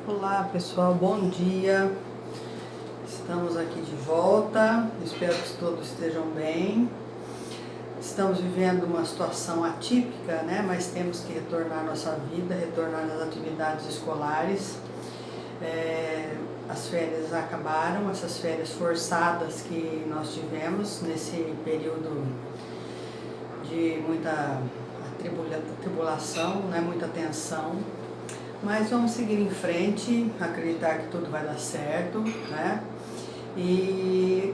Olá pessoal, bom dia. Estamos aqui de volta, espero que todos estejam bem. Estamos vivendo uma situação atípica, né? Mas temos que retornar à nossa vida, retornar às atividades escolares. As férias acabaram, essas férias forçadas que nós tivemos nesse período de muita tribulação, né? Muita tensão. Mas vamos seguir em frente, acreditar que tudo vai dar certo, né? E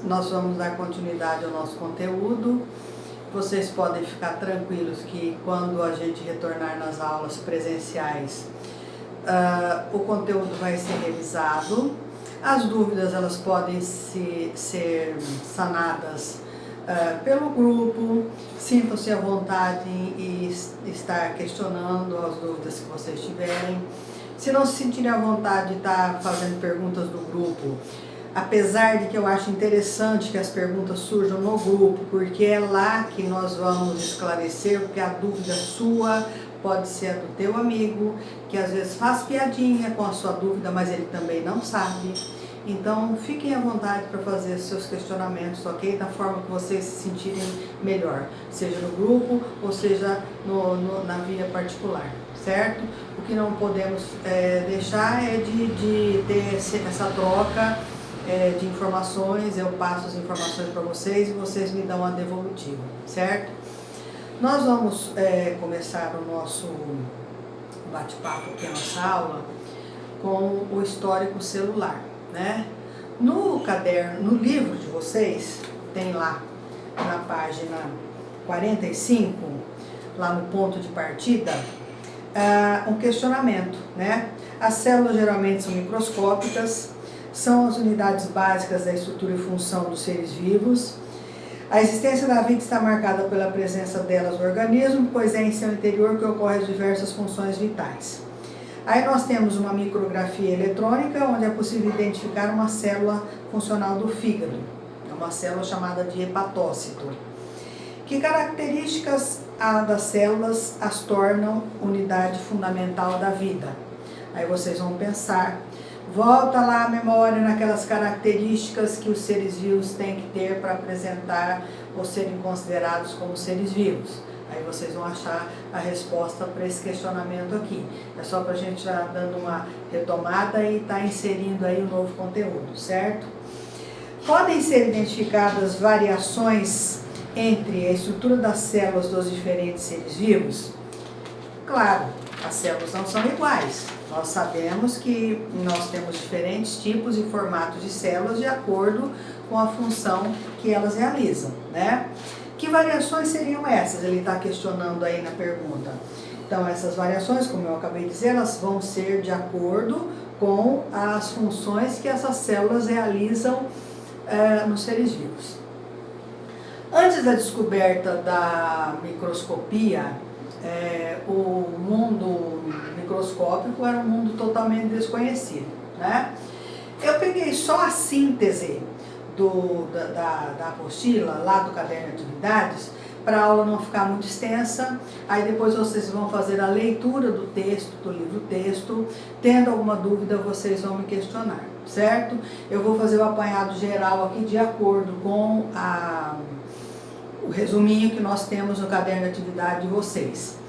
nós vamos dar continuidade ao nosso conteúdo. Vocês podem ficar tranquilos que quando a gente retornar nas aulas presenciais, o conteúdo vai ser revisado. As dúvidas elas podem ser sanadas pelo grupo. Sintam-se à vontade em estar questionando as dúvidas que vocês tiverem. Se não se sentirem à vontade de estar fazendo perguntas do grupo, apesar de que eu acho interessante que as perguntas surjam no grupo, porque é lá que nós vamos esclarecer, porque a dúvida sua pode ser a do teu amigo, que às vezes faz piadinha com a sua dúvida, mas ele também não sabe. Então, fiquem à vontade para fazer seus questionamentos, ok? Da forma que vocês se sentirem melhor, seja no grupo ou seja na via particular, certo? O que não podemos deixar é de ter essa troca de informações. Eu passo as informações para vocês e vocês me dão a devolutiva, certo? Nós vamos começar o nosso bate-papo aqui, a nossa aula, com o histórico celular, né? No caderno, no livro de vocês, tem lá na página 45, lá no ponto de partida, um questionamento, né? As células geralmente são microscópicas, são as unidades básicas da estrutura e função dos seres vivos. A existência da vida está marcada pela presença delas no organismo, pois é em seu interior que ocorrem as diversas funções vitais. Aí nós temos uma micrografia eletrônica, onde é possível identificar uma célula funcional do fígado. É uma célula chamada de hepatócito. Que características das células as tornam unidade fundamental da vida? Aí vocês vão pensar, volta lá a memória naquelas características que os seres vivos têm que ter para apresentar ou serem considerados como seres vivos. Aí vocês vão achar a resposta para esse questionamento aqui. É só para a gente já dando uma retomada e estar inserindo aí o novo conteúdo, certo? Podem ser identificadas variações entre a estrutura das células dos diferentes seres vivos? Claro, as células não são iguais. Nós sabemos que nós temos diferentes tipos e formatos de células de acordo com a função que elas realizam, né? Que variações seriam essas? Ele está questionando aí na pergunta. Então, essas variações, como eu acabei de dizer, elas vão ser de acordo com as funções que essas células realizam nos seres vivos. Antes da descoberta da microscopia, o mundo microscópico era um mundo totalmente desconhecido, né? Eu peguei só a síntese da apostila, lá do caderno de atividades, para a aula não ficar muito extensa. Aí depois vocês vão fazer a leitura do texto, do livro-texto. Tendo alguma dúvida, vocês vão me questionar, certo? Eu vou fazer o apanhado geral aqui de acordo com o resuminho que nós temos no caderno de atividade de vocês.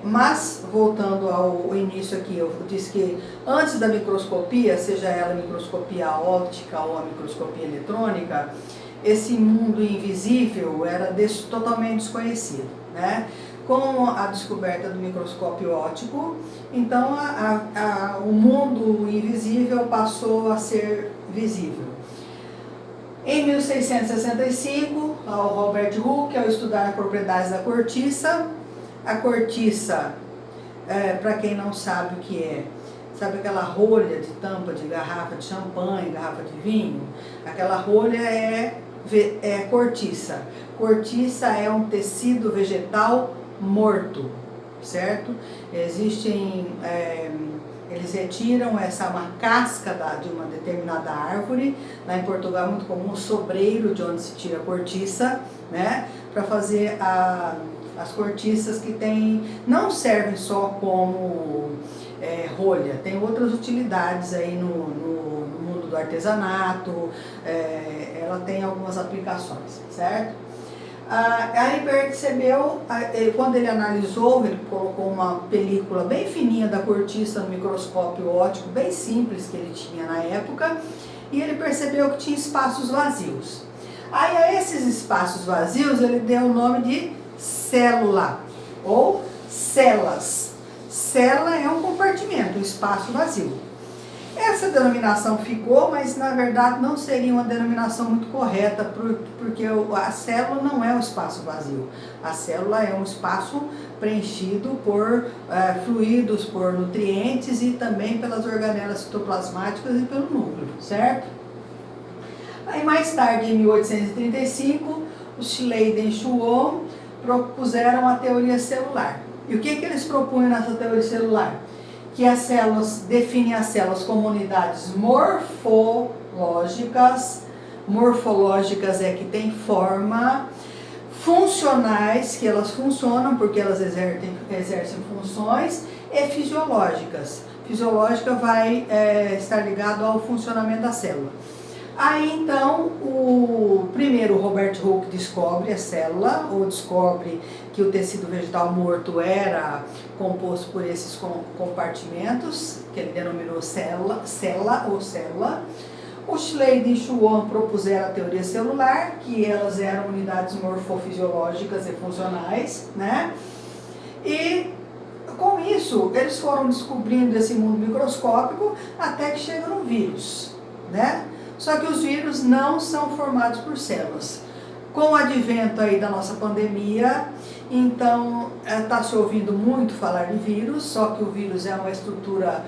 Mas, voltando ao início aqui, eu disse que antes da microscopia, seja ela a microscopia óptica ou a microscopia eletrônica, esse mundo invisível era totalmente desconhecido, né? Com a descoberta do microscópio óptico, então o mundo invisível passou a ser visível. Em 1665, o Robert Hooke, ao estudar as propriedades da cortiça, a cortiça, para quem não sabe o que é, sabe aquela rolha de tampa de garrafa de champanhe, garrafa de vinho? Aquela rolha é cortiça. Cortiça é um tecido vegetal morto, certo? Eles retiram uma casca de uma determinada árvore. Lá em Portugal é muito comum o sobreiro, de onde se tira a cortiça, né? Para fazer as cortiças que não servem só como rolha, tem outras utilidades aí no mundo do artesanato, ela tem algumas aplicações, certo? Aí ele percebeu, quando ele analisou, ele colocou uma película bem fininha da cortiça no microscópio óptico, bem simples que ele tinha na época, e ele percebeu que tinha espaços vazios. Aí a esses espaços vazios ele deu o nome de célula, ou celas. Célula é um compartimento, um espaço vazio. Essa denominação ficou, mas na verdade não seria uma denominação muito correta, porque a célula não é um espaço vazio. A célula é um espaço preenchido por fluidos, por nutrientes e também pelas organelas citoplasmáticas e pelo núcleo, certo? Aí mais tarde, em 1835, o Schleiden e Schwann propuseram a teoria celular. E o que eles propunham nessa teoria celular? Que as células, definem as células como unidades morfológicas é que tem forma, funcionais, que elas funcionam porque elas exercem funções, e fisiológicas. Fisiológica vai estar ligado ao funcionamento da célula. Aí então, primeiro o Robert Hooke descobre a célula, ou descobre que o tecido vegetal morto era composto por esses compartimentos, que ele denominou célula. O Schleiden e Schwann propuseram a teoria celular, que elas eram unidades morfofisiológicas e funcionais, né? E com isso, eles foram descobrindo esse mundo microscópico até que chegam no vírus, né? Só que os vírus não são formados por células. Com o advento aí da nossa pandemia, então está se ouvindo muito falar de vírus, só que o vírus é uma estrutura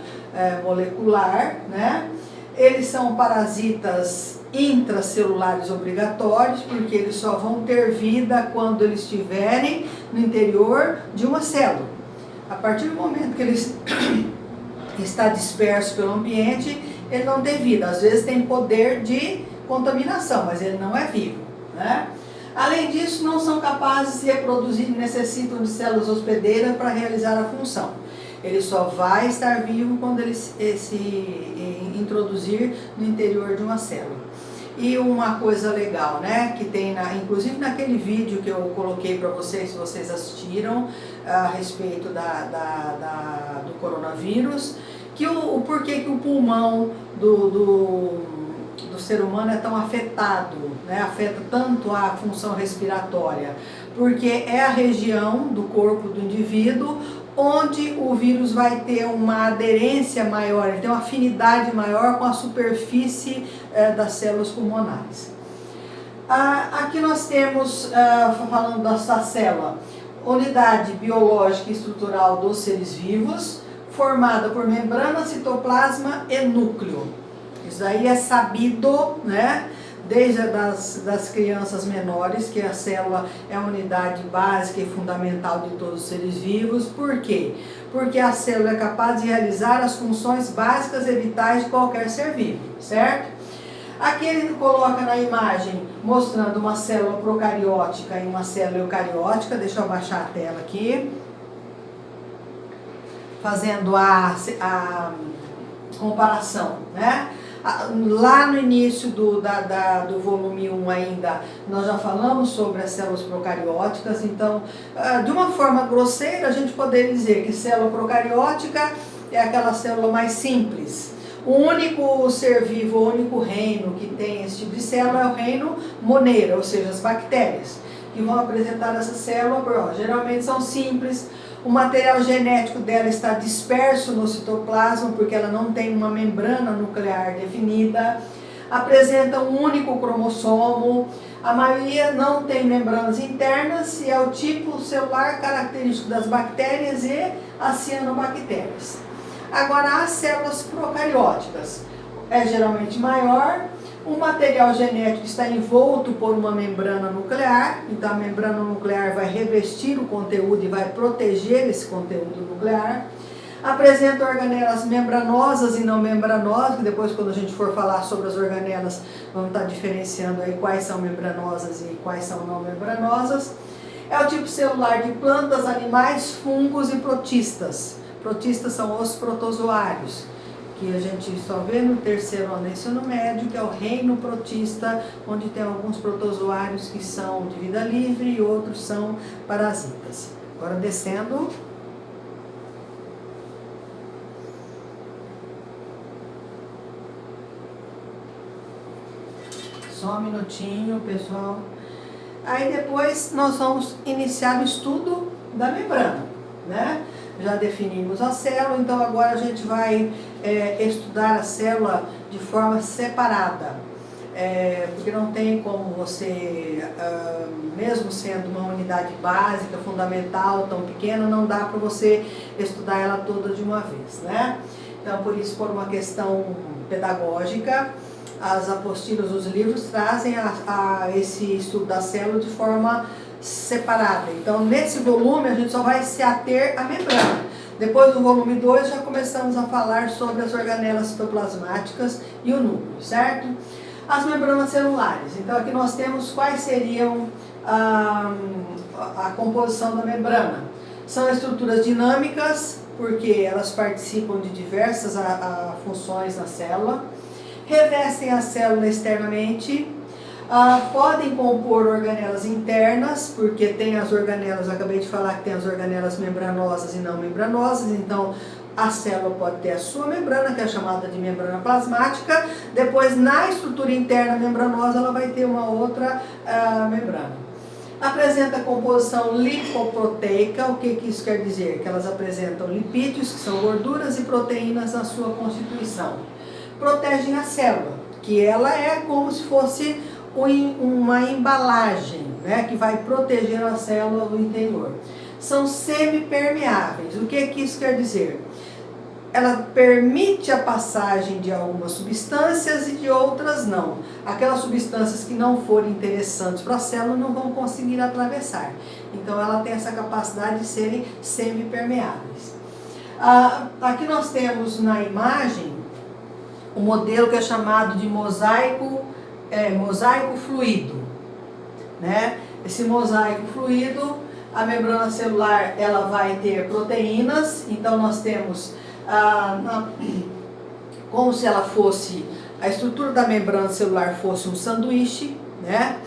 molecular, né? Eles são parasitas intracelulares obrigatórios, porque eles só vão ter vida quando eles estiverem no interior de uma célula. A partir do momento que ele está disperso pelo ambiente, ele não tem vida. Às vezes tem poder de contaminação, mas ele não é vivo, né? Além disso, não são capazes de se reproduzir e necessitam de células hospedeiras para realizar a função. Ele só vai estar vivo quando ele se introduzir no interior de uma célula. E uma coisa legal, né, que tem, inclusive naquele vídeo que eu coloquei para vocês, se vocês assistiram, a respeito do coronavírus, que o porquê que o pulmão do ser humano é tão afetado, né? Afeta tanto a função respiratória, porque é a região do corpo do indivíduo onde o vírus vai ter uma aderência maior, ele tem uma afinidade maior com a superfície das células pulmonares. Aqui nós temos, falando dessa célula, unidade biológica e estrutural dos seres vivos, formada por membrana, citoplasma e núcleo. Isso aí é sabido, né? Desde das crianças menores, que a célula é a unidade básica e fundamental de todos os seres vivos. Por quê? Porque a célula é capaz de realizar as funções básicas e vitais de qualquer ser vivo, certo? Aqui ele coloca na imagem, mostrando uma célula procariótica e uma célula eucariótica. Deixa eu abaixar a tela aqui. Fazendo a comparação, né? Lá no início do volume 1 ainda, nós já falamos sobre as células procarióticas, então, de uma forma grosseira, a gente poderia dizer que célula procariótica é aquela célula mais simples. O único ser vivo, o único reino que tem esse tipo de célula é o reino moneira, ou seja, as bactérias, que vão apresentar essa célula, geralmente são simples. O material genético dela está disperso no citoplasma, porque ela não tem uma membrana nuclear definida. Apresenta um único cromossomo. A maioria não tem membranas internas e é o tipo celular característico das bactérias e as cianobactérias. Agora, as células procarióticas é geralmente maior. O material genético está envolto por uma membrana nuclear, então a membrana nuclear vai revestir o conteúdo e vai proteger esse conteúdo nuclear. Apresenta organelas membranosas e não membranosas, que depois, quando a gente for falar sobre as organelas, vamos estar diferenciando aí quais são membranosas e quais são não membranosas. É o tipo celular de plantas, animais, fungos e protistas. Protistas são os protozoários, que a gente só vê no terceiro ano do ensino médio, que é o reino protista, onde tem alguns protozoários que são de vida livre e outros são parasitas. Agora descendo. Só um minutinho, pessoal. Aí depois nós vamos iniciar o estudo da membrana, né? Já definimos a célula, então agora a gente vai estudar a célula de forma separada. Porque não tem como você, mesmo sendo uma unidade básica, fundamental, tão pequena, não dá para você estudar ela toda de uma vez, né? Então, por isso, por uma questão pedagógica, as apostilas dos livros trazem esse estudo da célula de forma separada. Então, nesse volume, a gente só vai se ater à membrana. Depois do volume 2, já começamos a falar sobre as organelas citoplasmáticas e o núcleo, certo? As membranas celulares. Então, aqui nós temos quais seriam a composição da membrana. São estruturas dinâmicas, porque elas participam de diversas funções na célula. Revestem a célula externamente, podem compor organelas internas, porque tem as organelas, eu acabei de falar que tem as organelas membranosas e não membranosas, então a célula pode ter a sua membrana, que é chamada de membrana plasmática, depois na estrutura interna membranosa ela vai ter uma outra membrana. Apresenta composição lipoproteica. O que isso quer dizer? Que elas apresentam lipídios, que são gorduras, e proteínas na sua constituição. Protegem a célula, que ela é como se fosse uma embalagem, né, que vai proteger a célula do interior. São semipermeáveis. O que isso quer dizer? Ela permite a passagem de algumas substâncias e de outras não. Aquelas substâncias que não forem interessantes para a célula não vão conseguir atravessar. Então ela tem essa capacidade de serem semipermeáveis. Aqui nós temos na imagem o modelo que é chamado de mosaico fluido, né? Esse mosaico fluido, a membrana celular, ela vai ter proteínas. Então nós temos como se ela fosse, a estrutura da membrana celular fosse um sanduíche, né?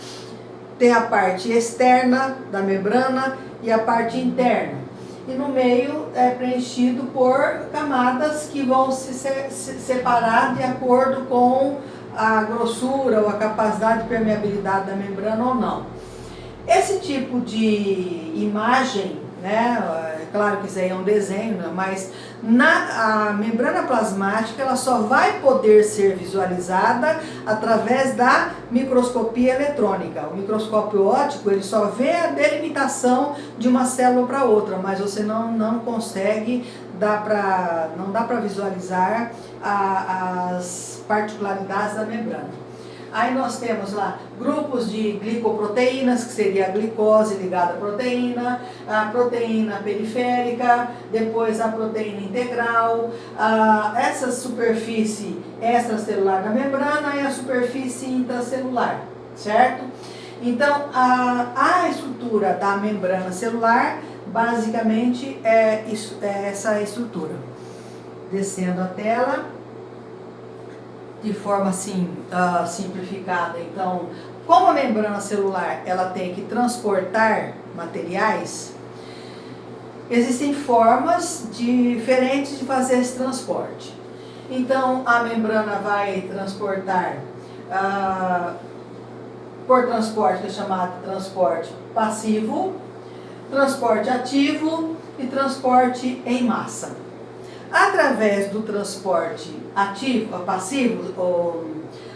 Tem a parte externa da membrana e a parte interna. E no meio é preenchido por camadas que vão se separar de acordo com a grossura ou a capacidade de permeabilidade da membrana ou não. Esse tipo de imagem, né, é claro que isso aí é um desenho, né, mas a membrana plasmática ela só vai poder ser visualizada através da microscopia eletrônica. O microscópio óptico ele só vê a delimitação de uma célula para outra, mas você não consegue, não dá para visualizar as particularidades da membrana. Aí nós temos lá grupos de glicoproteínas, que seria a glicose ligada à proteína, a proteína periférica, depois a proteína integral, essa superfície extracelular da membrana e a superfície intracelular, certo? Então, a estrutura da membrana celular, basicamente, é essa estrutura. Descendo a tela. De forma assim, simplificada. Então, como a membrana celular ela tem que transportar materiais, existem formas diferentes de fazer esse transporte. Então, a membrana vai transportar por transporte, que é chamado de transporte passivo, transporte ativo e transporte em massa. Através do transporte passivo,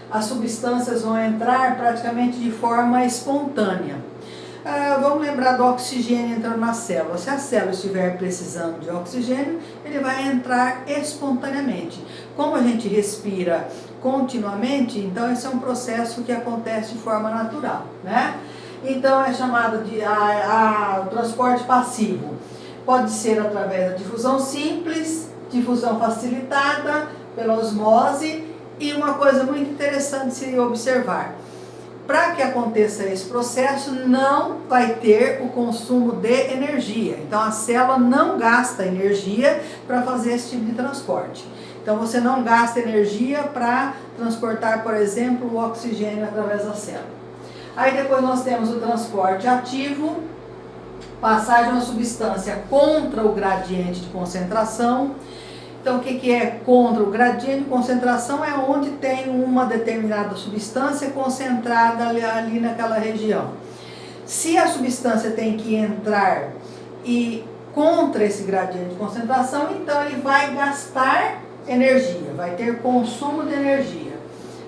as substâncias vão entrar praticamente de forma espontânea. Vamos lembrar do oxigênio entrando na célula. Se a célula estiver precisando de oxigênio, ele vai entrar espontaneamente. Como a gente respira continuamente, então esse é um processo que acontece de forma natural, né? Então é chamado de transporte passivo. Pode ser através da difusão simples, difusão facilitada pela osmose, e uma coisa muito interessante de se observar. para que aconteça esse processo, não vai ter o consumo de energia. Então, a célula não gasta energia para fazer esse tipo de transporte. Então, você não gasta energia para transportar, por exemplo, o oxigênio através da célula. Aí, depois nós temos o transporte ativo, passar de uma substância contra o gradiente de concentração. Então, o que é contra o gradiente de concentração? É onde tem uma determinada substância concentrada ali naquela região. Se a substância tem que entrar contra esse gradiente de concentração, então ele vai gastar energia, vai ter consumo de energia.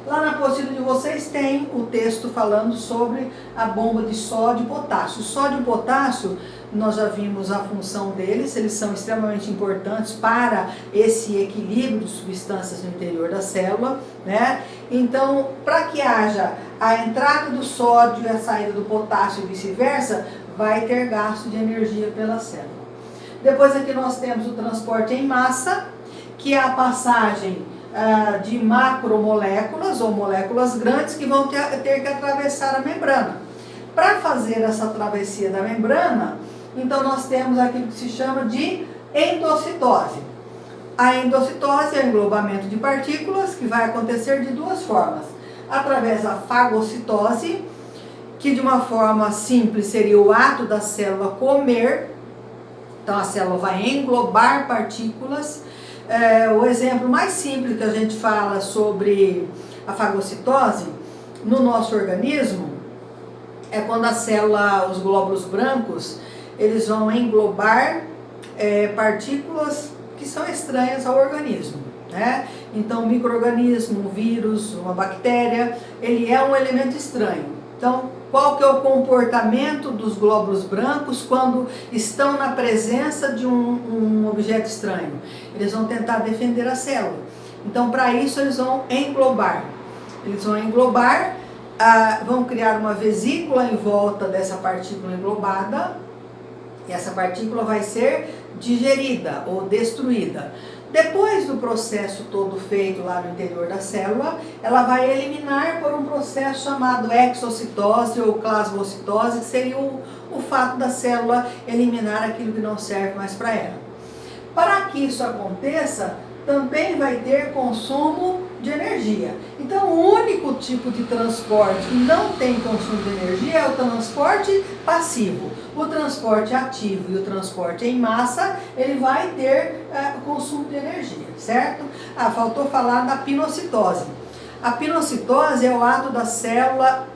Lá na apostila de vocês tem o texto falando sobre a bomba de sódio e potássio. O sódio e potássio, nós já vimos a função deles, eles são extremamente importantes para esse equilíbrio de substâncias no interior da célula, né? Então, para que haja a entrada do sódio e a saída do potássio e vice-versa, vai ter gasto de energia pela célula. Depois aqui nós temos o transporte em massa, que é a passagem de macromoléculas ou moléculas grandes que vão ter que atravessar a membrana. Para fazer essa travessia da membrana, então nós temos aquilo que se chama de endocitose. A endocitose é o englobamento de partículas que vai acontecer de duas formas. Através da fagocitose, que de uma forma simples seria o ato da célula comer. Então a célula vai englobar partículas. O exemplo mais simples que a gente fala sobre a fagocitose no nosso organismo é quando a célula, os glóbulos brancos, eles vão englobar partículas que são estranhas ao organismo, né? Então, um micro-organismo, um vírus, uma bactéria, ele é um elemento estranho. Então, qual que é o comportamento dos glóbulos brancos quando estão na presença de um objeto estranho? Eles vão tentar defender a célula. Então, para isso, eles vão englobar. Eles vão englobar, vão criar uma vesícula em volta dessa partícula englobada, e essa partícula vai ser digerida ou destruída. Depois do processo todo feito lá no interior da célula, ela vai eliminar por um processo chamado exocitose ou plasmocitose, que seria o fato da célula eliminar aquilo que não serve mais para ela. Para que isso aconteça, também vai ter consumo de energia. Então, o único tipo de transporte que não tem consumo de energia é o transporte passivo. O transporte ativo e o transporte em massa, ele vai ter consumo de energia, certo? Faltou falar da pinocitose. A pinocitose é o ato da célula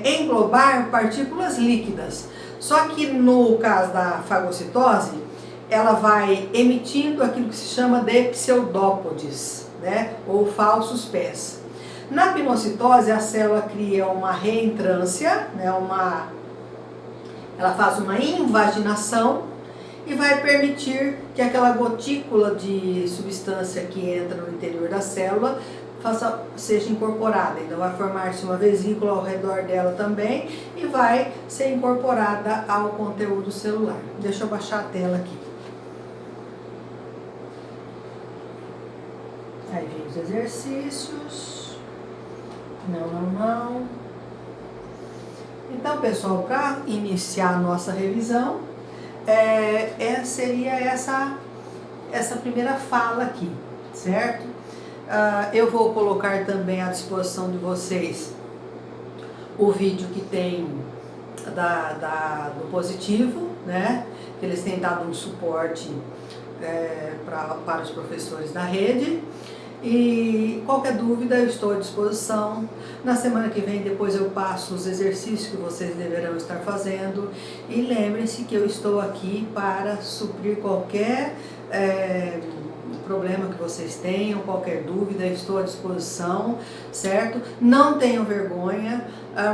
englobar partículas líquidas. Só que no caso da fagocitose, ela vai emitindo aquilo que se chama de pseudópodes, né? Ou falsos pés. Na pinocitose, a célula cria uma reentrância, né? Ela faz uma invaginação e vai permitir que aquela gotícula de substância que entra no interior da célula seja incorporada. Então vai formar-se uma vesícula ao redor dela também e vai ser incorporada ao conteúdo celular. Deixa eu baixar a tela aqui. Aí vem os exercícios. Não. Então, pessoal, para iniciar a nossa revisão, seria essa primeira fala aqui, certo? Eu vou colocar também à disposição de vocês o vídeo que tem do positivo, né? Eles têm dado um suporte para os professores da rede. E qualquer dúvida eu estou à disposição. Na semana que vem depois eu passo os exercícios que vocês deverão estar fazendo. E lembrem-se que eu estou aqui para suprir qualquer problema que vocês tenham, qualquer dúvida, eu estou à disposição, certo? Não tenham vergonha.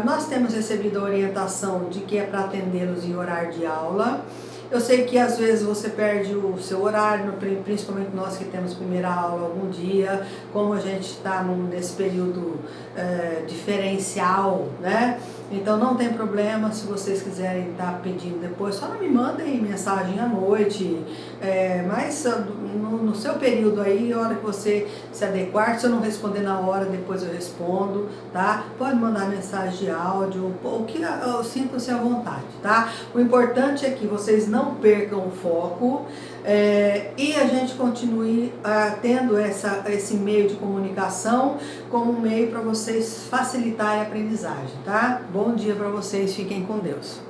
Nós temos recebido a orientação de que é para atendê-los em horário de aula. Eu sei que às vezes você perde o seu horário, principalmente nós que temos primeira aula algum dia, como a gente está nesse período diferencial, né? Então não tem problema se vocês quiserem estar pedindo depois, só não me mandem mensagem à noite, mas no seu período aí, a hora que você se adequar. Se eu não responder na hora, depois eu respondo, tá? Pode mandar mensagem de áudio, o que sinta-se à vontade, tá? O importante é que vocês não percam o foco e a gente continue tendo esse meio de comunicação como um meio para vocês facilitarem a aprendizagem, tá? Bom dia para vocês, fiquem com Deus.